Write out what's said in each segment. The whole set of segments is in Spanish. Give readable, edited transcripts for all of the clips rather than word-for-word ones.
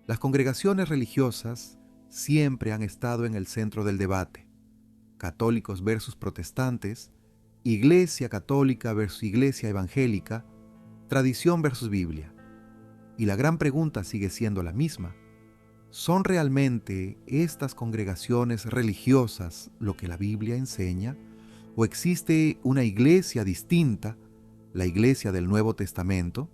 Las congregaciones religiosas siempre han estado en el centro del debate. Católicos versus protestantes, iglesia católica versus iglesia evangélica, tradición versus Biblia. Y la gran pregunta sigue siendo la misma. ¿Son realmente estas congregaciones religiosas lo que la Biblia enseña? ¿O existe una iglesia distinta, la iglesia del Nuevo Testamento?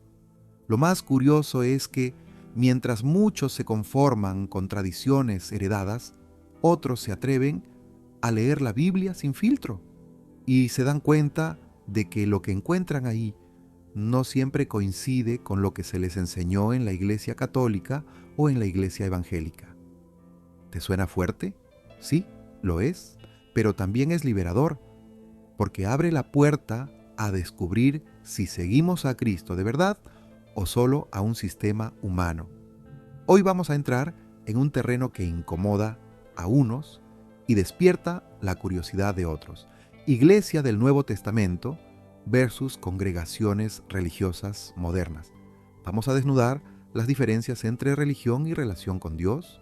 Lo más curioso es que, mientras muchos se conforman con tradiciones heredadas, otros se atreven a leer la Biblia sin filtro y se dan cuenta de que lo que encuentran ahí no siempre coincide con lo que se les enseñó en la iglesia católica o en la iglesia evangélica. ¿Te suena fuerte? Sí, lo es, pero también es liberador, porque abre la puerta a descubrir si seguimos a Cristo de verdad o solo a un sistema humano. Hoy vamos a entrar en un terreno que incomoda a unos y despierta la curiosidad de otros. Iglesia del Nuevo Testamento versus congregaciones religiosas modernas. Vamos a desnudar las diferencias entre religión y relación con Dios.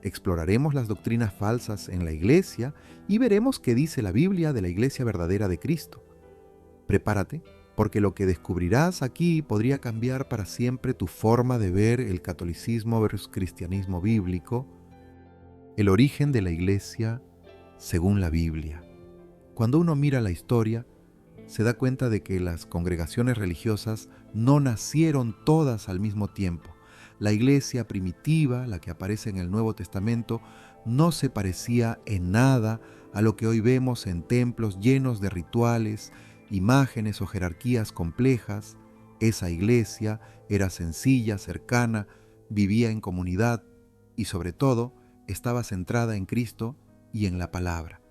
Exploraremos las doctrinas falsas en la iglesia y veremos qué dice la Biblia de la iglesia verdadera de Cristo. Prepárate, porque lo que descubrirás aquí podría cambiar para siempre tu forma de ver el catolicismo versus cristianismo bíblico, el origen de la iglesia según la Biblia. Cuando uno mira la historia, se da cuenta de que las congregaciones religiosas no nacieron todas al mismo tiempo. La iglesia primitiva, la que aparece en el Nuevo Testamento, no se parecía en nada a lo que hoy vemos en templos llenos de rituales, imágenes o jerarquías complejas. Esa iglesia era sencilla, cercana, vivía en comunidad y sobre todo estaba centrada en Cristo y en la palabra.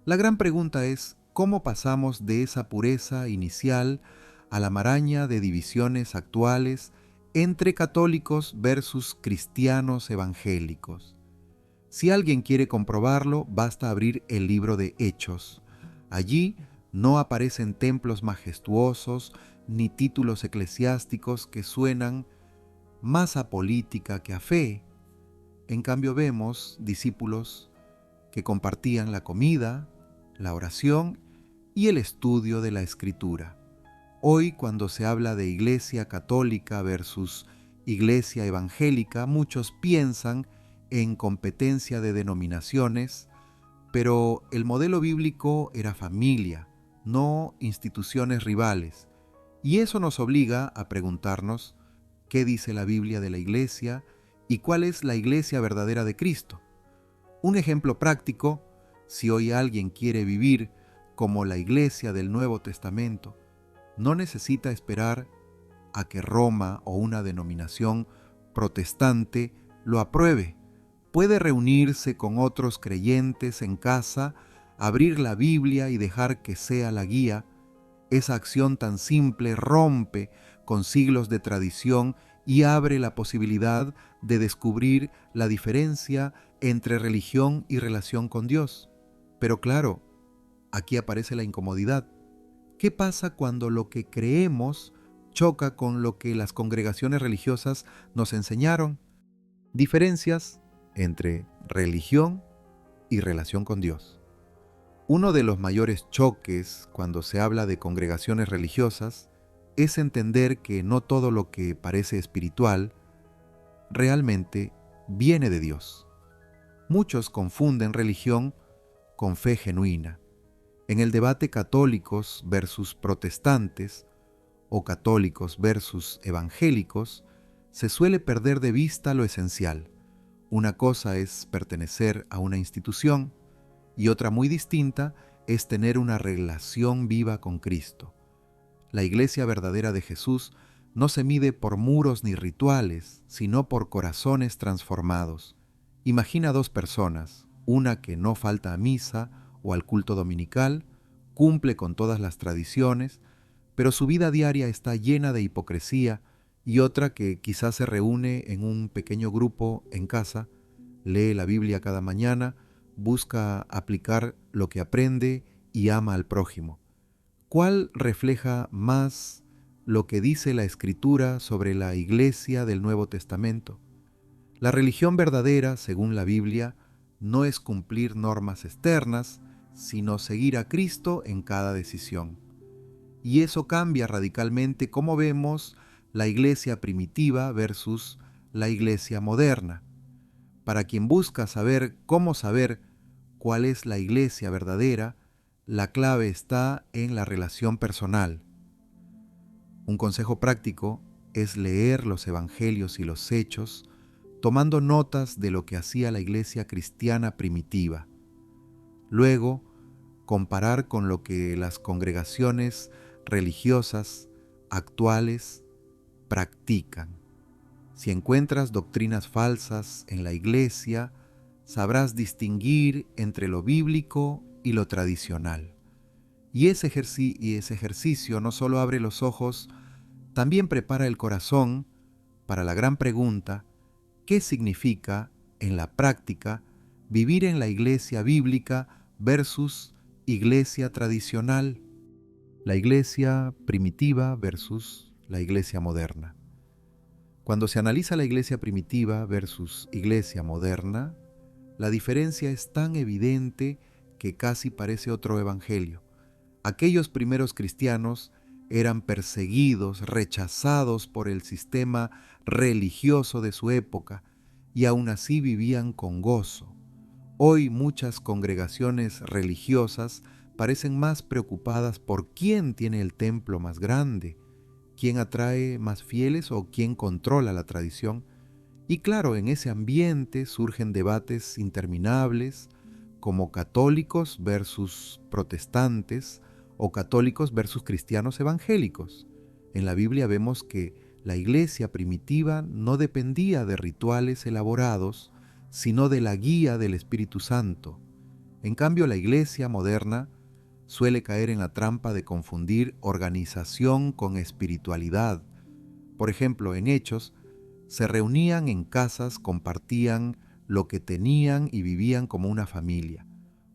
La gran pregunta es, ¿cómo pasamos de esa pureza inicial a la maraña de divisiones actuales entre católicos versus cristianos evangélicos? Si alguien quiere comprobarlo, basta abrir el libro de Hechos. Allí no aparecen templos majestuosos ni títulos eclesiásticos que suenan más a política que a fe. En cambio vemos discípulos que compartían la comida, la oración y el estudio de la Escritura. Hoy, cuando se habla de iglesia católica versus iglesia evangélica, muchos piensan en competencia de denominaciones, pero el modelo bíblico era familia, no instituciones rivales. Y eso nos obliga a preguntarnos qué dice la Biblia de la iglesia y cuál es la iglesia verdadera de Cristo. Un ejemplo práctico: si hoy alguien quiere vivir como la iglesia del Nuevo Testamento, no necesita esperar a que Roma o una denominación protestante lo apruebe. Puede reunirse con otros creyentes en casa, abrir la Biblia y dejar que sea la guía. Esa acción tan simple rompe con siglos de tradición y abre la posibilidad de descubrir la diferencia entre religión y relación con Dios. Pero claro, aquí aparece la incomodidad. ¿Qué pasa cuando lo que creemos choca con lo que las congregaciones religiosas nos enseñaron? Diferencias entre religión y relación con Dios. Uno de los mayores choques cuando se habla de congregaciones religiosas es entender que no todo lo que parece espiritual realmente viene de Dios. Muchos confunden religión con fe genuina. En el debate católicos versus protestantes o católicos versus evangélicos, se suele perder de vista lo esencial. Una cosa es pertenecer a una institución y otra muy distinta es tener una relación viva con Cristo. La iglesia verdadera de Jesús no se mide por muros ni rituales, sino por corazones transformados. Imagina dos personas, una que no falta a misa o al culto dominical, cumple con todas las tradiciones, pero su vida diaria está llena de hipocresía, y otra que quizás se reúne en un pequeño grupo en casa, lee la Biblia cada mañana, busca aplicar lo que aprende y ama al prójimo. ¿Cuál refleja más lo que dice la Escritura sobre la iglesia del Nuevo Testamento? La religión verdadera, según la Biblia, no es cumplir normas externas, sino seguir a Cristo en cada decisión. Y eso cambia radicalmente cómo vemos la iglesia primitiva versus la iglesia moderna. Para quien busca saber cómo saber cuál es la iglesia verdadera, la clave está en la relación personal. Un consejo práctico es leer los evangelios y los hechos, tomando notas de lo que hacía la iglesia cristiana primitiva. Luego, comparar con lo que las congregaciones religiosas actuales practican. Si encuentras doctrinas falsas en la iglesia, sabrás distinguir entre lo bíblico y lo tradicional. Y ese ejercicio no solo abre los ojos, también prepara el corazón para la gran pregunta: ¿qué significa, en la práctica, vivir en la iglesia bíblica versus iglesia tradicional? La iglesia primitiva versus la iglesia moderna. Cuando se analiza la iglesia primitiva versus iglesia moderna, la diferencia es tan evidente que casi parece otro evangelio. Aquellos primeros cristianos eran perseguidos, rechazados por el sistema religioso de su época, y aún así vivían con gozo. Hoy muchas congregaciones religiosas parecen más preocupadas por quién tiene el templo más grande, quién atrae más fieles o quién controla la tradición. Y claro, en ese ambiente surgen debates interminables, como católicos versus protestantes o católicos versus cristianos evangélicos. En la Biblia vemos que la iglesia primitiva no dependía de rituales elaborados, sino de la guía del Espíritu Santo. En cambio, la iglesia moderna suele caer en la trampa de confundir organización con espiritualidad. Por ejemplo, en Hechos, se reunían en casas, compartían lo que tenían y vivían como una familia.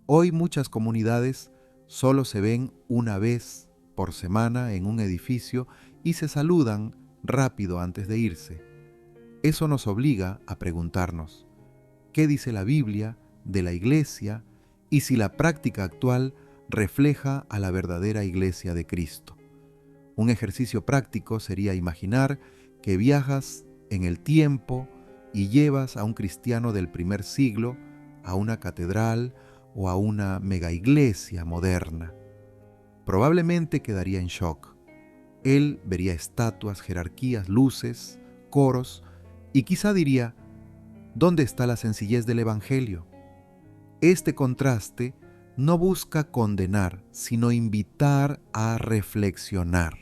Hoy muchas comunidades solo se ven una vez por semana en un edificio y se saludan rápido antes de irse. Eso nos obliga a preguntarnos: ¿qué dice la Biblia de la iglesia y si la práctica actual refleja a la verdadera iglesia de Cristo? Un ejercicio práctico sería imaginar que viajas en el tiempo y llevas a un cristiano del primer siglo a una catedral o a una megaiglesia moderna. Probablemente quedaría en shock. Él vería estatuas, jerarquías, luces, coros y quizá diría: ¿dónde está la sencillez del Evangelio? Este contraste no busca condenar, sino invitar a reflexionar.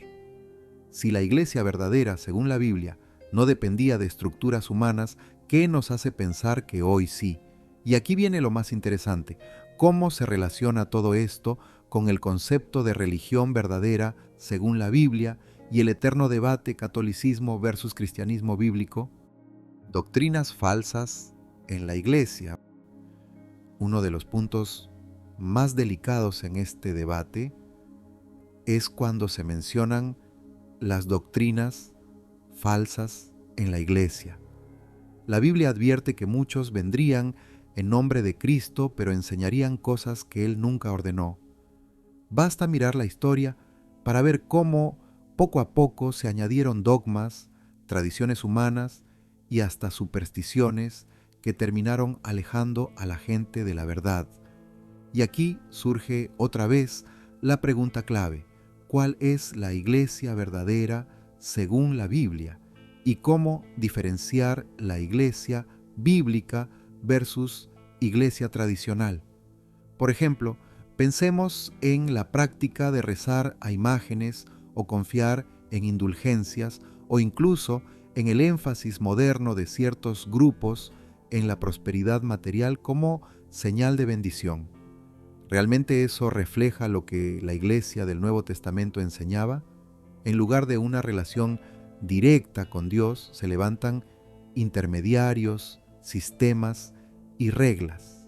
Si la iglesia verdadera, según la Biblia, no dependía de estructuras humanas, ¿qué nos hace pensar que hoy sí? Y aquí viene lo más interesante: ¿cómo se relaciona todo esto con el concepto de religión verdadera según la Biblia y el eterno debate catolicismo versus cristianismo bíblico? Doctrinas falsas en la iglesia. Uno de los puntos más delicados en este debate es cuando se mencionan las doctrinas falsas en la iglesia. La Biblia advierte que muchos vendrían en nombre de Cristo, pero enseñarían cosas que Él nunca ordenó. Basta mirar la historia para ver cómo poco a poco se añadieron dogmas, tradiciones humanas y hasta supersticiones que terminaron alejando a la gente de la verdad. Y aquí surge otra vez la pregunta clave: ¿cuál es la iglesia verdadera según la Biblia? Y cómo diferenciar la iglesia bíblica versus iglesia tradicional. Por ejemplo, pensemos en la práctica de rezar a imágenes o confiar en indulgencias, o incluso en el énfasis moderno de ciertos grupos en la prosperidad material como señal de bendición. ¿Realmente eso refleja lo que la iglesia del Nuevo Testamento enseñaba? En lugar de una relación directa con Dios, se levantan intermediarios, sistemas y reglas.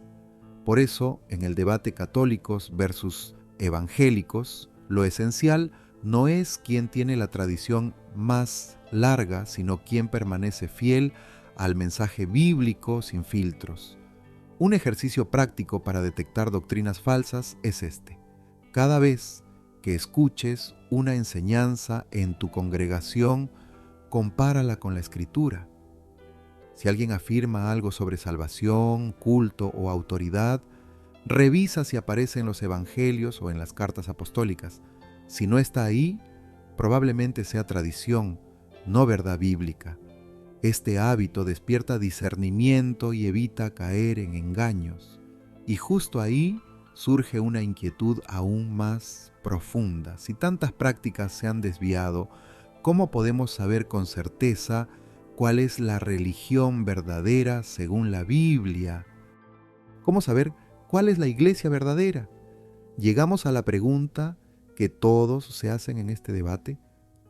Por eso, en el debate católicos versus evangélicos, lo esencial no es quién tiene la tradición más larga, sino quién permanece fiel al mensaje bíblico sin filtros. Un ejercicio práctico para detectar doctrinas falsas es este. Cada vez que escuches una enseñanza en tu congregación, compárala con la Escritura. Si alguien afirma algo sobre salvación, culto o autoridad, revisa si aparece en los evangelios o en las cartas apostólicas. Si no está ahí, probablemente sea tradición, no verdad bíblica. Este hábito despierta discernimiento y evita caer en engaños. Y justo ahí surge una inquietud aún más profunda. Si tantas prácticas se han desviado, ¿cómo podemos saber con certeza cuál es la religión verdadera según la Biblia? ¿Cómo saber cuál es la iglesia verdadera? Llegamos a la pregunta que todos se hacen en este debate.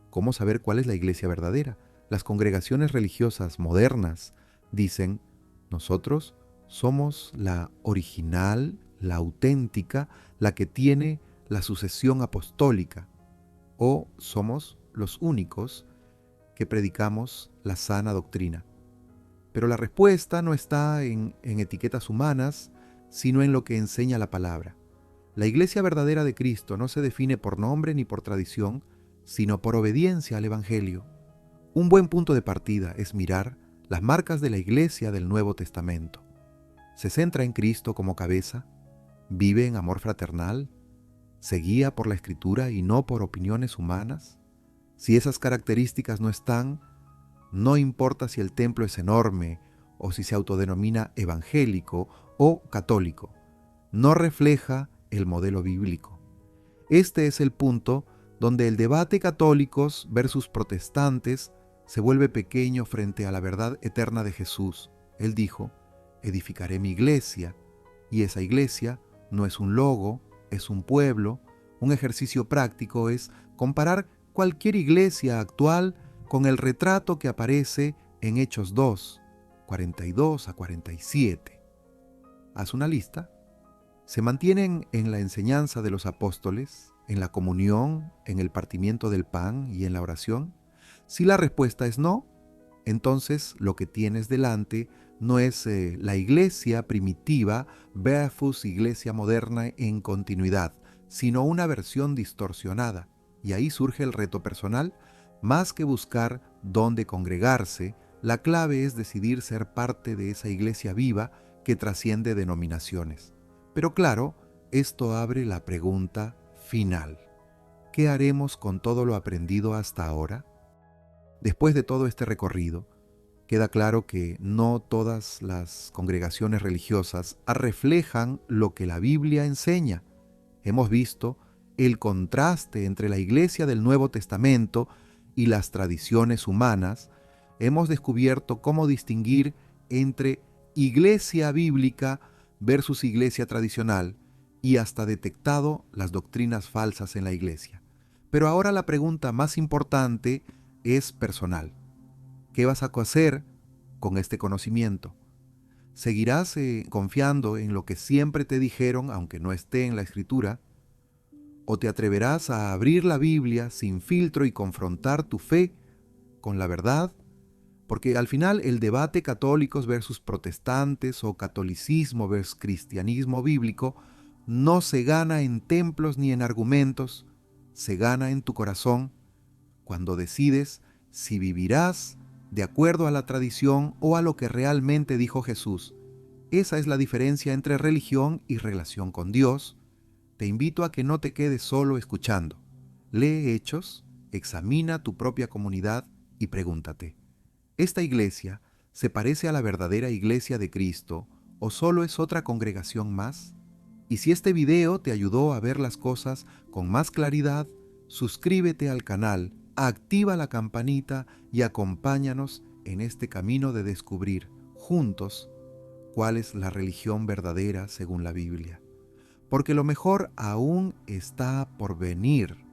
¿Cómo saber cuál es la iglesia verdadera? Las congregaciones religiosas modernas dicen, nosotros somos la original, la auténtica, la que tiene la sucesión apostólica, o somos los únicos que predicamos la sana doctrina. Pero la respuesta no está en etiquetas humanas, sino en lo que enseña la palabra. La iglesia verdadera de Cristo no se define por nombre ni por tradición, sino por obediencia al Evangelio. Un buen punto de partida es mirar las marcas de la iglesia del Nuevo Testamento. ¿Se centra en Cristo como cabeza? ¿Vive en amor fraternal? ¿Se guía por la Escritura y no por opiniones humanas? Si esas características no están, no importa si el templo es enorme o si se autodenomina evangélico o católico, no refleja el modelo bíblico. Este es el punto donde el debate católicos versus protestantes se vuelve pequeño frente a la verdad eterna de Jesús. Él dijo, edificaré mi iglesia, y esa iglesia no es un logo, es un pueblo. Un ejercicio práctico es comparar cualquier iglesia actual con el retrato que aparece en Hechos 2, 42 a 47. Haz una lista. ¿Se mantienen en la enseñanza de los apóstoles, en la comunión, en el partimiento del pan y en la oración? Si la respuesta es no, entonces lo que tienes delante no es la iglesia primitiva versus iglesia moderna en continuidad, sino una versión distorsionada. Y ahí surge el reto personal. Más que buscar dónde congregarse, la clave es decidir ser parte de esa iglesia viva que trasciende denominaciones. Pero claro, esto abre la pregunta final. ¿Qué haremos con todo lo aprendido hasta ahora? Después de todo este recorrido, queda claro que no todas las congregaciones religiosas reflejan lo que la Biblia enseña. Hemos visto el contraste entre la iglesia del Nuevo Testamento y las tradiciones humanas. Hemos descubierto cómo distinguir entre iglesia bíblica versus iglesia tradicional y hasta detectado las doctrinas falsas en la iglesia. Pero ahora la pregunta más importante es personal. ¿Qué vas a hacer con este conocimiento? ¿Seguirás confiando en lo que siempre te dijeron, aunque no esté en la Escritura? ¿O te atreverás a abrir la Biblia sin filtro y confrontar tu fe con la verdad? Porque al final el debate católicos versus protestantes o catolicismo versus cristianismo bíblico no se gana en templos ni en argumentos, se gana en tu corazón cuando decides si vivirás de acuerdo a la tradición o a lo que realmente dijo Jesús. Esa es la diferencia entre religión y relación con Dios. Te invito a que no te quedes solo escuchando. Lee Hechos, examina tu propia comunidad y pregúntate, ¿esta iglesia se parece a la verdadera iglesia de Cristo o solo es otra congregación más? Y si este video te ayudó a ver las cosas con más claridad, suscríbete al canal, activa la campanita y acompáñanos en este camino de descubrir juntos cuál es la religión verdadera según la Biblia. Porque lo mejor aún está por venir.